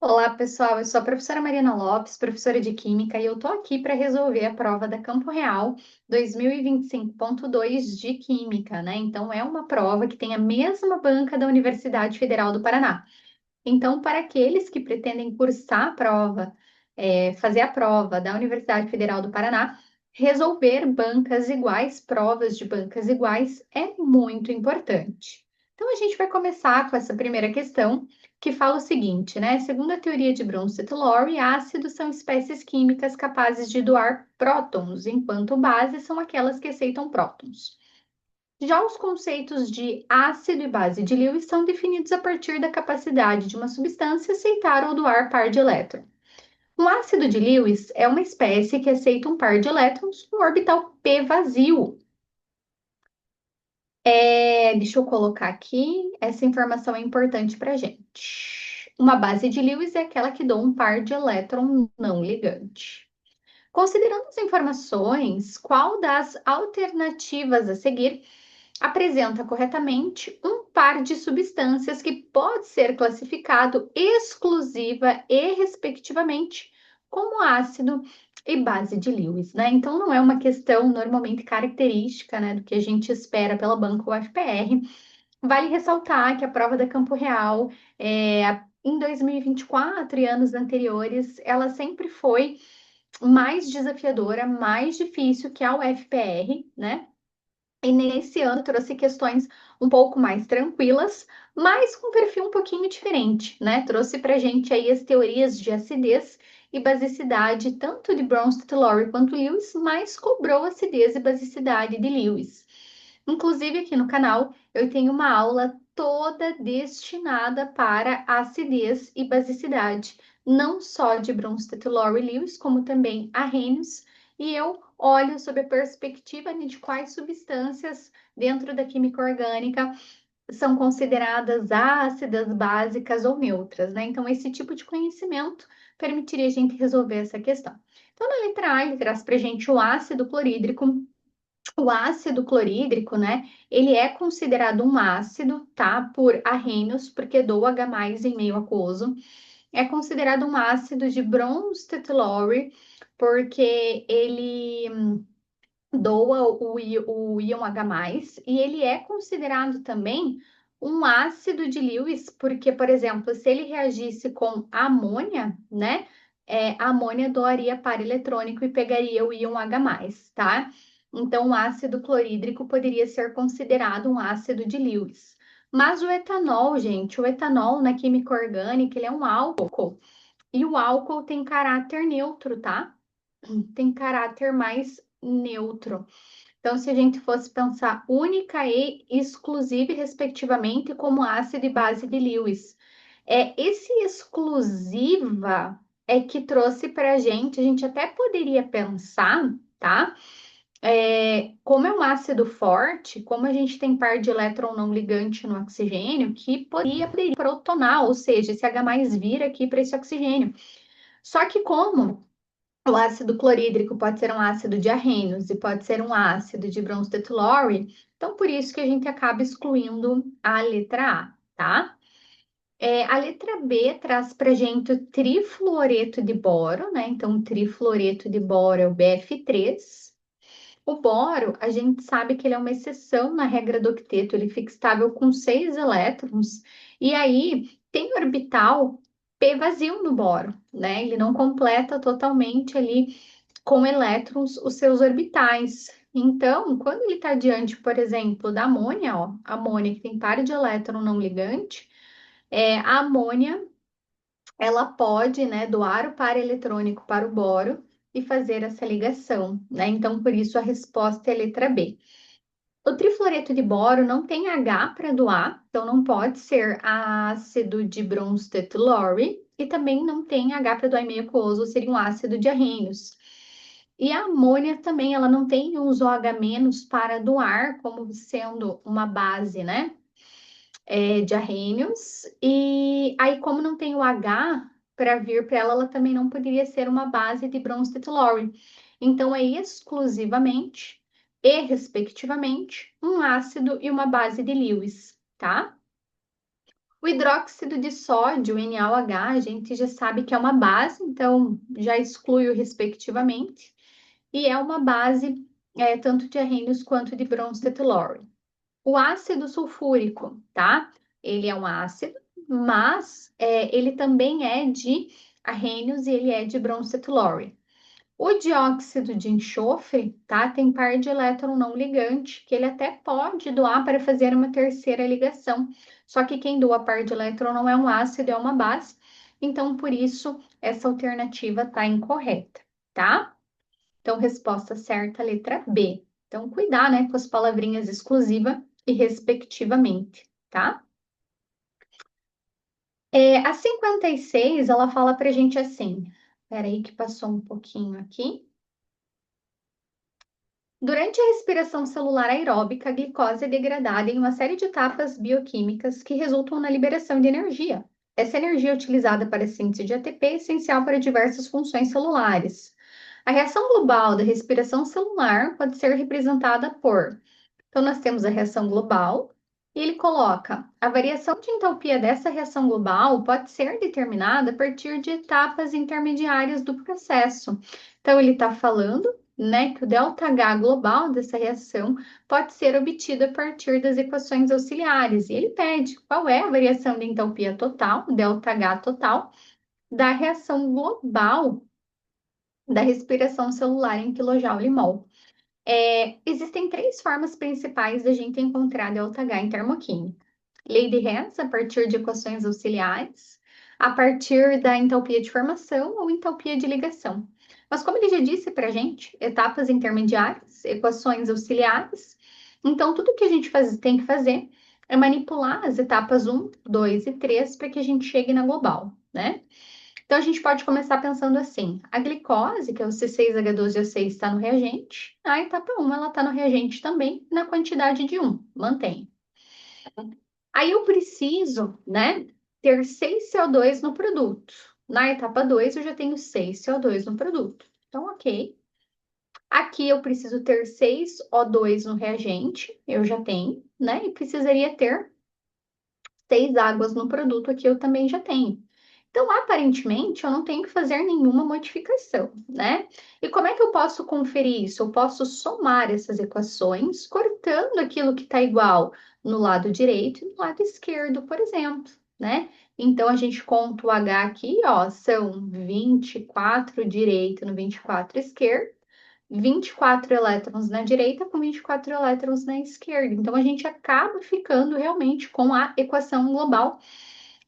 Olá, pessoal. Eu sou a professora Mariana Lopes, professora de Química, e eu tô aqui para resolver a prova da Campo Real 2025.2 de Química, né? Então, é uma prova que tem a mesma banca da Universidade Federal do Paraná. Então, para aqueles que pretendem cursar a prova, fazer a prova da Universidade Federal do Paraná, resolver bancas iguais, provas de bancas iguais, é muito importante. Então, a gente vai começar com essa primeira questão, que fala o seguinte, né? Segundo a teoria de Bronsted-Lowry, ácidos são espécies químicas capazes de doar prótons, enquanto bases são aquelas que aceitam prótons. Já os conceitos de ácido e base de Lewis são definidos a partir da capacidade de uma substância aceitar ou doar par de elétrons. Um ácido de Lewis é uma espécie que aceita um par de elétrons no orbital p vazio. Deixa eu colocar aqui, essa informação é importante para a gente. Uma base de Lewis é aquela que doa um par de elétron não ligante. Considerando as informações, qual das alternativas a seguir apresenta corretamente um par de substâncias que pode ser classificado exclusiva e respectivamente como ácido e base de Lewis, né? Então não é uma questão normalmente característica, né, do que a gente espera pela banca UFPR. Vale ressaltar que a prova da Campo Real, em 2024 e anos anteriores, ela sempre foi mais desafiadora, mais difícil que a UFPR, né? E nesse ano trouxe questões um pouco mais tranquilas, mas com perfil um pouquinho diferente, né? Trouxe para gente aí as teorias de acidez e basicidade, tanto de Bronsted-Lowry quanto Lewis, mas cobrou acidez e basicidade de Lewis. Inclusive aqui no canal eu tenho uma aula toda destinada para acidez e basicidade, não só de Bronsted-Lowry e Lewis, como também Arrhenius, e eu olho sob a perspectiva de quais substâncias dentro da química orgânica são consideradas ácidas, básicas ou neutras, né? Então, esse tipo de conhecimento permitiria a gente resolver essa questão. Então, na letra A, ele traz para a gente o ácido clorídrico. O ácido clorídrico, né? Ele é considerado um ácido, tá? Por Arrhenius, porque do H+ em meio aquoso. É considerado um ácido de Bronsted-Lowry, porque ele doa o íon H+, e ele é considerado também um ácido de Lewis, porque, por exemplo, se ele reagisse com amônia, né, a amônia doaria par eletrônico e pegaria o íon H+, tá? Então, o ácido clorídrico poderia ser considerado um ácido de Lewis. Mas o etanol, gente, o etanol na química orgânica, ele é um álcool, e o álcool tem caráter neutro, tá? Tem caráter mais neutro. Então, se a gente fosse pensar única e exclusiva, respectivamente, como ácido e base de Lewis, esse exclusiva é que trouxe para a gente até poderia pensar, tá? Como é um ácido forte, como a gente tem par de elétron não ligante no oxigênio, que poderia protonar, ou seja, esse H+ vira aqui para esse oxigênio. Só que como o ácido clorídrico pode ser um ácido de Arrhenius e pode ser um ácido de Bronsted-Lowry, então por isso que a gente acaba excluindo a letra A, tá? A letra B traz para gente o trifluoreto de boro, né? Então, o trifluoreto de boro é o BF3. O boro, a gente sabe que ele é uma exceção na regra do octeto, ele fica estável com 6 elétrons, e aí tem orbital p vazio no boro, né? Ele não completa totalmente ali com elétrons os seus orbitais. Então, quando ele está diante, por exemplo, da amônia, ó, amônia que tem par de elétron não ligante, a amônia ela pode, né, doar o par eletrônico para o boro e fazer essa ligação, né? Então, por isso a resposta é a letra B. O trifluoreto de boro não tem H para doar, então não pode ser ácido de Bronsted-Lowry e também não tem H para doar em meio aquoso, seria um ácido de Arrhenius. E a amônia também, ela não tem uns OH- para doar, como sendo uma base, né? De Arrhenius. E aí, como não tem o H para vir para ela, ela também não poderia ser uma base de Bronsted-Lowry. Então, é exclusivamente e, respectivamente, um ácido e uma base de Lewis, tá? O hidróxido de sódio, NaOH, a gente já sabe que é uma base, então já exclui o respectivamente, e é uma base tanto de arrênios quanto de bronzetelol. O ácido sulfúrico, tá? Ele é um ácido, mas ele também é de arrênios e ele é de bronzetelol. O dióxido de enxofre, tá? Tem par de elétron não ligante, que ele até pode doar para fazer uma terceira ligação. Só que quem doa par de elétron não é um ácido, é uma base. Então, por isso, essa alternativa tá incorreta, tá? Então, resposta certa, letra B. Então, cuidar, né, com as palavrinhas exclusiva e respectivamente, tá? A 56, ela fala pra gente assim. Espera aí que passou um pouquinho aqui. Durante a respiração celular aeróbica, a glicose é degradada em uma série de etapas bioquímicas que resultam na liberação de energia. Essa energia é utilizada para a síntese de ATP, é essencial para diversas funções celulares. A reação global da respiração celular pode ser representada por. Então, nós temos a reação global, e ele coloca: a variação de entalpia dessa reação global pode ser determinada a partir de etapas intermediárias do processo. Então, ele está falando, né, que o ΔH global dessa reação pode ser obtido a partir das equações auxiliares. E ele pede qual é a variação de entalpia total, ΔH total, da reação global da respiração celular em kJ/mol. Existem três formas principais da gente encontrar ΔH em termoquímica. Lei de Hess, a partir de equações auxiliares, a partir da entalpia de formação ou entalpia de ligação. Mas como ele já disse para a gente, etapas intermediárias, equações auxiliares, então tudo que a gente tem que fazer é manipular as etapas 1, 2 e 3 para que a gente chegue na global, né? Então, a gente pode começar pensando assim: a glicose, que é o C6H12O6, está no reagente, a etapa 1 ela está no reagente também, na quantidade de 1, mantém. Aí eu preciso, né, ter 6 CO2 no produto. Na etapa 2, eu já tenho 6 CO2 no produto. Então, ok. Aqui eu preciso ter 6 O2 no reagente, eu já tenho, né? E precisaria ter 6 águas no produto, aqui eu também já tenho. Então, aparentemente, eu não tenho que fazer nenhuma modificação, né? E como é que eu posso conferir isso? Eu posso somar essas equações, cortando aquilo que está igual no lado direito e no lado esquerdo, por exemplo, né? Então, a gente conta o H aqui, ó, são 24 direito no 24 esquerdo, 24 elétrons na direita com 24 elétrons na esquerda. Então, a gente acaba ficando realmente com a equação global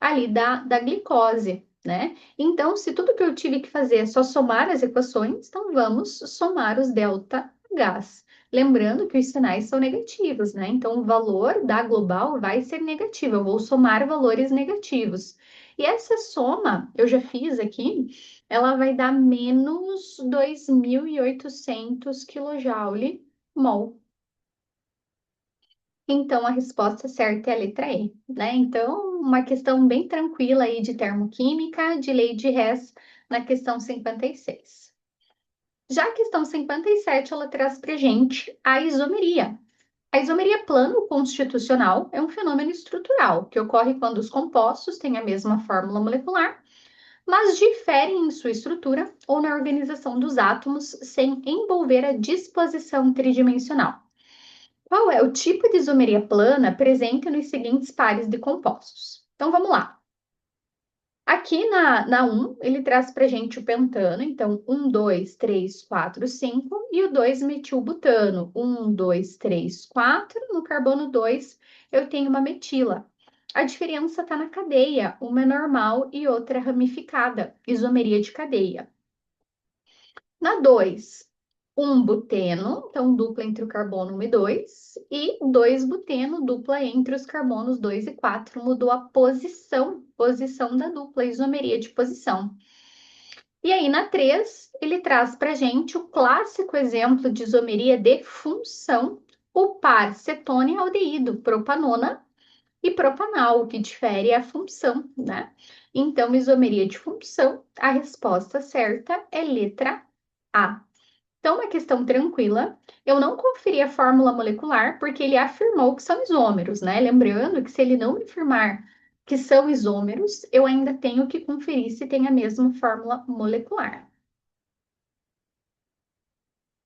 ali da glicose, né? Então, se tudo que eu tive que fazer é só somar as equações, então vamos somar os delta H's. Lembrando que os sinais são negativos, né? Então, o valor da global vai ser negativo, eu vou somar valores negativos. E essa soma, eu já fiz aqui, ela vai dar menos 2.800 kJ/mol. Então, a resposta certa é a letra E, né? Então, uma questão bem tranquila aí de termoquímica, de lei de Hess, na questão 56. Já a questão 57, ela traz para gente a isomeria. A isomeria plano-constitucional é um fenômeno estrutural que ocorre quando os compostos têm a mesma fórmula molecular, mas diferem em sua estrutura ou na organização dos átomos sem envolver a disposição tridimensional. Qual é o tipo de isomeria plana presente nos seguintes pares de compostos? Então vamos lá. Aqui na 1, ele traz para gente o pentano, então 1, 2, 3, 4, 5, e o 2-metilbutano, 1, 2, 3, 4. No carbono 2, eu tenho uma metila. A diferença está na cadeia, uma é normal e outra é ramificada, isomeria de cadeia. Na 2, um buteno, então dupla entre o carbono 1 e 2, e 2 buteno, dupla entre os carbonos 2 e 4, mudou a posição da dupla, isomeria de posição. E aí, na 3, ele traz para a gente o clássico exemplo de isomeria de função, o par cetone-aldeído, propanona e propanal, o que difere é a função, né? Então, isomeria de função, a resposta certa é letra A. Então, uma questão tranquila. Eu não conferi a fórmula molecular porque ele afirmou que são isômeros, né? Lembrando que se ele não afirmar que são isômeros, eu ainda tenho que conferir se tem a mesma fórmula molecular.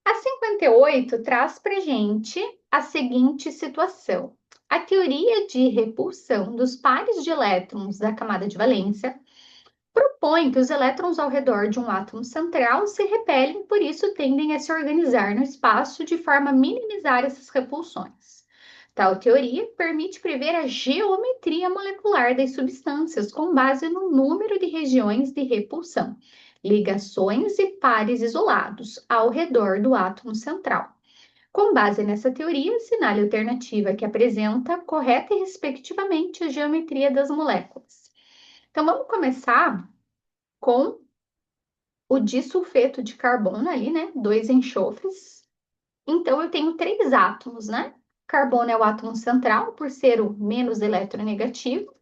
A 58 traz para gente a seguinte situação. A teoria de repulsão dos pares de elétrons da camada de valência propõe que os elétrons ao redor de um átomo central se repelem, por isso tendem a se organizar no espaço de forma a minimizar essas repulsões. Tal teoria permite prever a geometria molecular das substâncias com base no número de regiões de repulsão, ligações e pares isolados ao redor do átomo central. Com base nessa teoria, assinale a alternativa que apresenta correta e respectivamente a geometria das moléculas. Então vamos começar com o disulfeto de carbono ali, né? Dois enxofres. Então, eu tenho três átomos, né? Carbono é o átomo central, por ser o menos eletronegativo.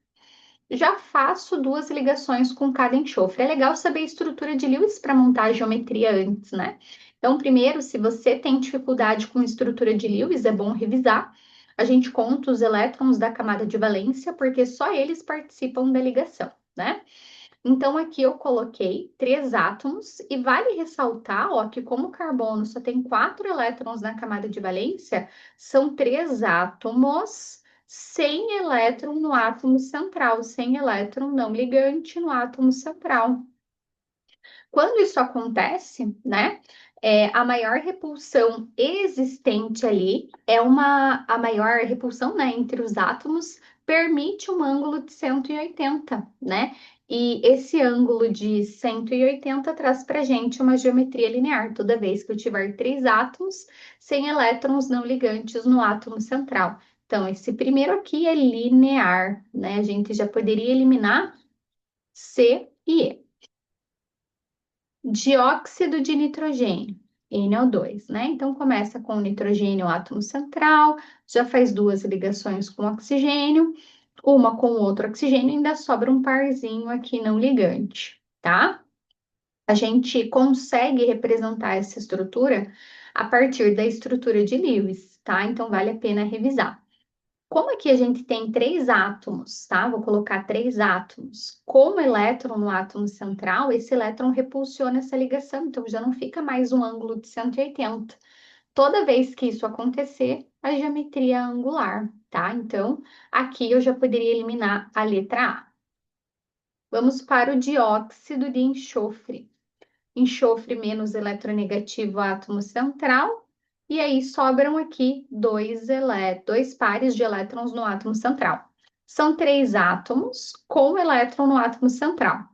Já faço duas ligações com cada enxofre. É legal saber a estrutura de Lewis para montar a geometria antes, né? Então, primeiro, se você tem dificuldade com estrutura de Lewis, é bom revisar. A gente conta os elétrons da camada de valência, porque só eles participam da ligação, né? Então, aqui eu coloquei três átomos e vale ressaltar, ó, que como o carbono só tem quatro elétrons na camada de valência, são três átomos sem elétron no átomo central, sem elétron não ligante no átomo central. Quando isso acontece, né, a maior repulsão existente ali a maior repulsão, né, entre os átomos permite um ângulo de 180, né? E esse ângulo de 180 traz para gente uma geometria linear, toda vez que eu tiver três átomos sem elétrons não ligantes no átomo central. Então, esse primeiro aqui é linear, né? A gente já poderia eliminar C e E. Dióxido de nitrogênio, NO2, né? Então começa com o nitrogênio, o átomo central, já faz duas ligações com oxigênio, uma com o outro oxigênio, ainda sobra um parzinho aqui não ligante, tá? A gente consegue representar essa estrutura a partir da estrutura de Lewis, tá? Então vale a pena revisar. Como aqui a gente tem três átomos, tá? Vou colocar três átomos. Como elétron no átomo central, esse elétron repulsiona essa ligação, então já não fica mais um ângulo de 180. Toda vez que isso acontecer, a geometria é angular, tá? Então, aqui eu já poderia eliminar a letra A. Vamos para o dióxido de enxofre. Enxofre menos eletronegativo, átomo central. E aí sobram aqui dois pares de elétrons no átomo central. São três átomos com elétron no átomo central.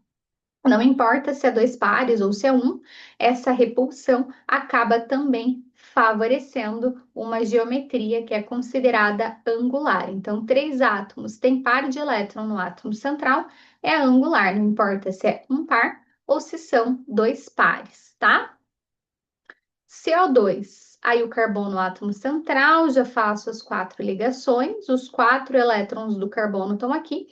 Não importa se é dois pares ou se é um, essa repulsão acaba também favorecendo uma geometria que é considerada angular. Então, três átomos têm par de elétron no átomo central, é angular, não importa se é um par ou se são dois pares, tá? CO2. Aí o carbono, átomo central, já faço as quatro ligações, os quatro elétrons do carbono estão aqui,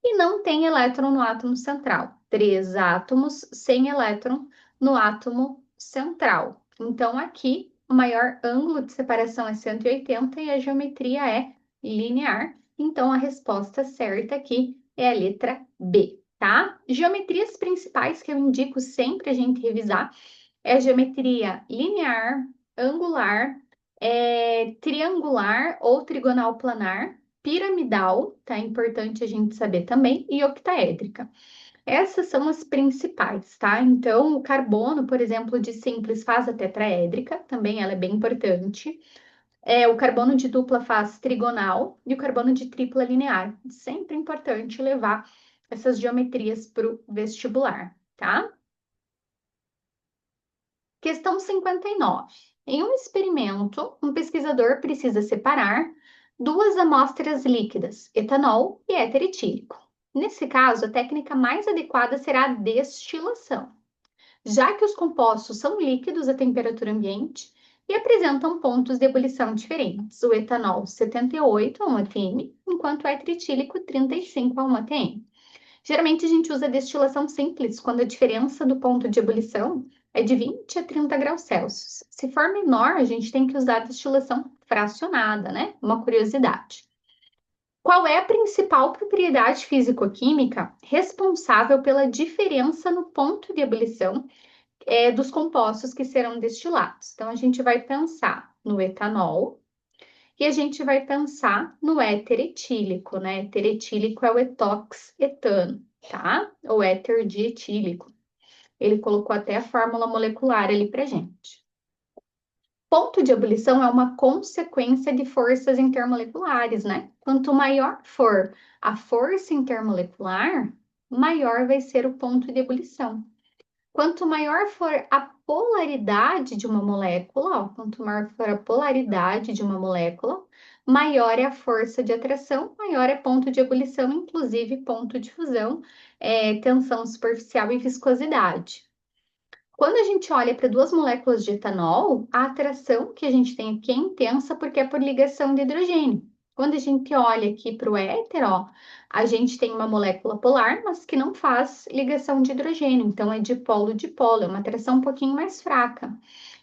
e não tem elétron no átomo central. Três átomos sem elétron no átomo central. Então, aqui, o maior ângulo de separação é 180 e a geometria é linear. Então, a resposta certa aqui é a letra B, tá? Geometrias principais que eu indico sempre a gente revisar é geometria linear, angular, triangular ou trigonal planar, piramidal, tá? É importante a gente saber também, e octaédrica. Essas são as principais, tá? Então, o carbono, por exemplo, de simples faz a tetraédrica, também ela é bem importante. O carbono de dupla faz trigonal e o carbono de tripla linear. Sempre importante levar essas geometrias para o vestibular, tá? Questão 59. Em um experimento, um pesquisador precisa separar duas amostras líquidas, etanol e éter etílico. Nesse caso, a técnica mais adequada será a destilação, já que os compostos são líquidos a temperatura ambiente e apresentam pontos de ebulição diferentes. O etanol 78 a 1 atm, enquanto o éter etílico 35 a 1 atm. Geralmente a gente usa destilação simples, quando a diferença do ponto de ebulição é de 20 a 30 graus Celsius. Se for menor, a gente tem que usar destilação fracionada, né? Uma curiosidade. Qual é a principal propriedade físico-química responsável pela diferença no ponto de ebulição dos compostos que serão destilados? Então, a gente vai pensar no etanol e a gente vai pensar no éter etílico, né? Éter etílico é o etox-etano, tá? Ou éter dietílico. Ele colocou até a fórmula molecular ali pra gente. Ponto de ebulição é uma consequência de forças intermoleculares, né? Quanto maior for a força intermolecular, maior vai ser o ponto de ebulição. Quanto maior for a polaridade de uma molécula, ó, quanto maior for a polaridade de uma molécula, maior é a força de atração, maior é ponto de ebulição, inclusive ponto de fusão, tensão superficial e viscosidade. Quando a gente olha para duas moléculas de etanol, a atração que a gente tem aqui é intensa porque é por ligação de hidrogênio. Quando a gente olha aqui para o éter, ó, a gente tem uma molécula polar, mas que não faz ligação de hidrogênio, então é dipolo-dipolo, é uma atração um pouquinho mais fraca.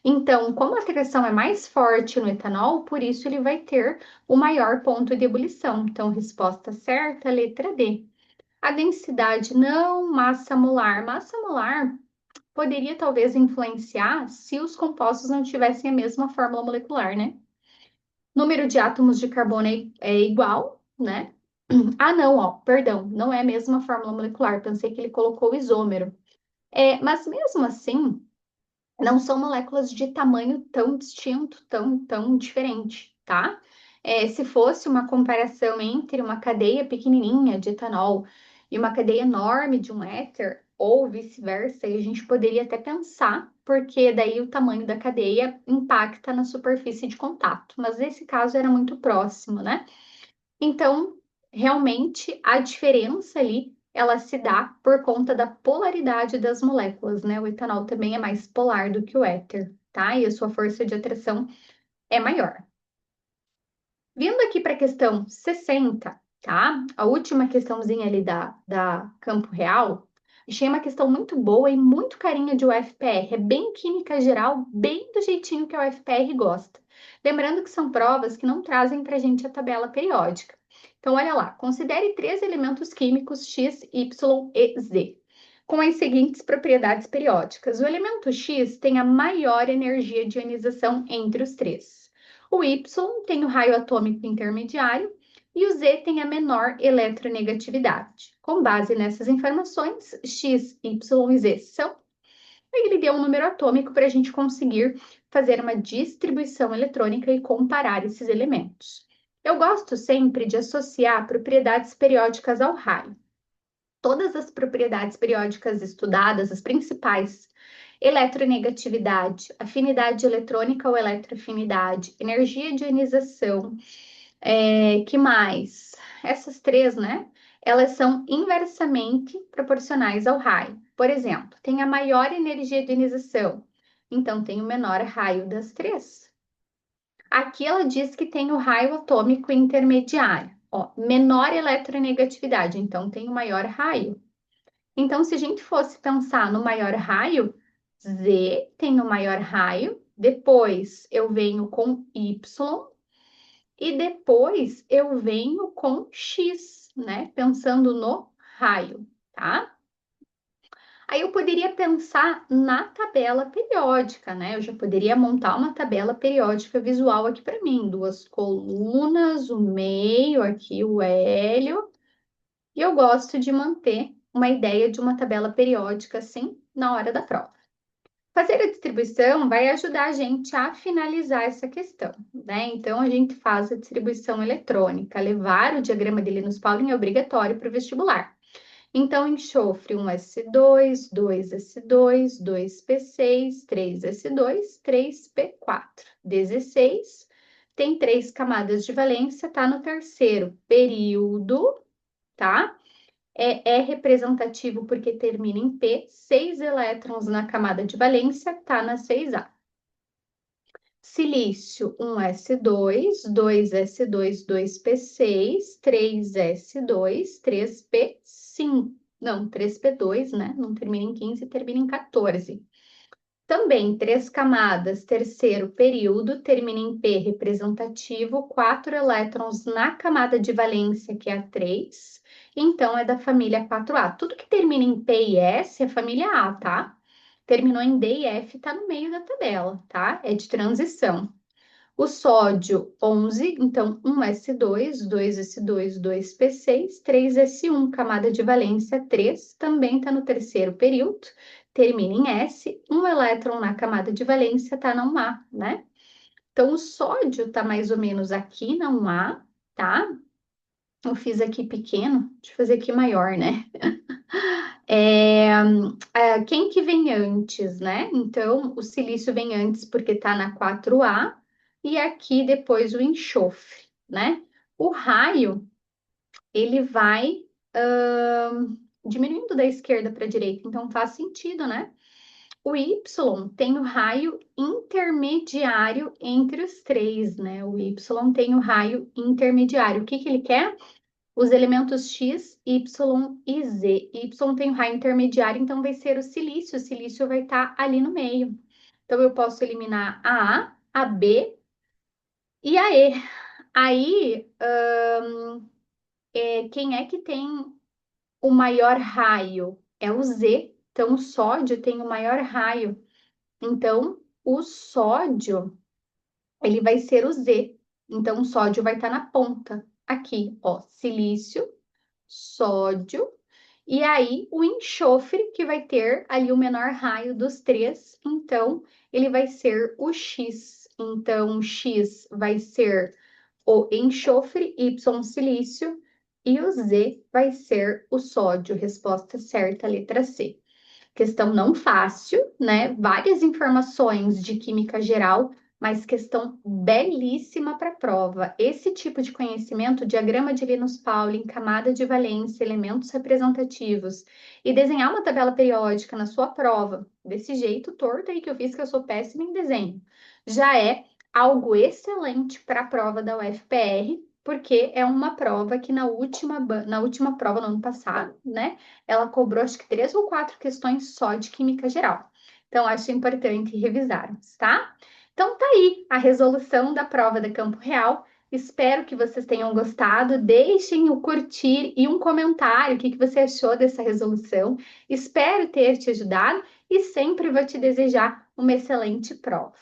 Então, como a atração é mais forte no etanol, por isso ele vai ter o maior ponto de ebulição. Então, resposta certa, letra D. A densidade não, massa molar. Massa molar poderia talvez influenciar se os compostos não tivessem a mesma fórmula molecular, né? Número de átomos de carbono é igual, né? Ah, não, ó, perdão, não é a mesma fórmula molecular. Pensei que ele colocou o isômero. Mas mesmo assim, não são moléculas de tamanho tão distinto, tão diferente, tá? Se fosse uma comparação entre uma cadeia pequenininha de etanol e uma cadeia enorme de um éter, ou vice-versa, a gente poderia até pensar, porque daí o tamanho da cadeia impacta na superfície de contato, mas nesse caso era muito próximo, né? Então, realmente, a diferença ali, ela se dá por conta da polaridade das moléculas, né? O etanol também é mais polar do que o éter, tá? E a sua força de atração é maior. Vindo aqui para a questão 60, tá? A última questãozinha ali da Campo Real, achei uma questão muito boa e muito carinho de UFPR. É bem química geral, bem do jeitinho que a UFPR gosta. Lembrando que são provas que não trazem para a gente a tabela periódica. Então, olha lá, considere três elementos químicos X, Y e Z, com as seguintes propriedades periódicas. O elemento X tem a maior energia de ionização entre os três. O Y tem o raio atômico intermediário e o Z tem a menor eletronegatividade. Com base nessas informações, X, Y e Z são. Aí ele deu um número atômico para a gente conseguir fazer uma distribuição eletrônica e comparar esses elementos. Eu gosto sempre de associar propriedades periódicas ao raio. Todas as propriedades periódicas estudadas, as principais, eletronegatividade, afinidade eletrônica ou eletroafinidade, energia de ionização, que mais? Essas três, né? Elas são inversamente proporcionais ao raio. Por exemplo, tem a maior energia de ionização, então tem o menor raio das três. Aqui ela diz que tem o raio atômico intermediário, ó, menor eletronegatividade, então tem o maior raio. Então, se a gente fosse pensar no maior raio, Z tem o maior raio, depois eu venho com Y e depois eu venho com X, né? Pensando no raio, tá? Aí eu poderia pensar na tabela periódica, né? Eu já poderia montar uma tabela periódica visual aqui para mim, duas colunas, o meio aqui, o hélio, e eu gosto de manter uma ideia de uma tabela periódica assim na hora da prova. Fazer a distribuição vai ajudar a gente a finalizar essa questão, né? Então, a gente faz a distribuição eletrônica. Levar o diagrama de Linus Pauling é obrigatório para o vestibular. Então, enxofre 1s2, 2s2, 2p6, 3s2, 3p4. 16 tem três camadas de valência, tá no terceiro período, tá? É representativo porque termina em P, 6 elétrons na camada de valência, tá na 6A. Silício, 1s2, 2s2, 2p6, 3s2, 3p5. Não, 3p2, né? Não termina em 15, termina em 14. Também, 3 camadas, terceiro período, termina em P representativo, 4 elétrons na camada de valência, que é a 3, então é da família 4A. Tudo que termina em P e S é família A, tá? Terminou em D e F, tá no meio da tabela, tá? É de transição. O sódio, 11, então 1s2, 2s2, 2p6, 3s1, camada de valência 3, também está no terceiro período, termina em S, um elétron na camada de valência está na 1A, né? Então, o sódio está mais ou menos aqui na 1A, tá? Eu fiz aqui pequeno, deixa eu fazer aqui maior, né? Quem que vem antes, né? Então, o silício vem antes porque está na 4A e aqui depois o enxofre, né? O raio, ele vai diminuindo da esquerda para a direita, então faz sentido, né? O Y tem o raio intermediário entre os três, né? O Y tem o raio intermediário. O que que ele quer? Os elementos X, Y e Z. Y tem o raio intermediário, então vai ser o silício. O silício vai estar ali no meio. Então, eu posso eliminar a A, a B e a E. Aí, quem é que tem o maior raio? É o Z. Então, o sódio tem o maior raio. Então, o sódio, ele vai ser o Z. Então, o sódio vai estar na ponta. Aqui, ó, silício, sódio. E aí, o enxofre, que vai ter ali o menor raio dos três, então ele vai ser o X. Então, X vai ser o enxofre, Y silício, e o Z vai ser o sódio. Resposta certa, letra C. Questão não fácil, né? Várias informações de química geral, mas questão belíssima para a prova. Esse tipo de conhecimento, diagrama de Linus-Pauling, camada de valência, elementos representativos e desenhar uma tabela periódica na sua prova, desse jeito torto aí que eu fiz, que eu sou péssima em desenho, já é algo excelente para a prova da UFPR, porque é uma prova que na última prova, no ano passado, né? Ela cobrou acho que 3 ou 4 questões só de química geral. Então, acho importante revisarmos, tá? Então, tá aí a resolução da prova da Campo Real. Espero que vocês tenham gostado. Deixem o curtir e um comentário. O que você achou dessa resolução? Espero ter te ajudado e sempre vou te desejar uma excelente prova.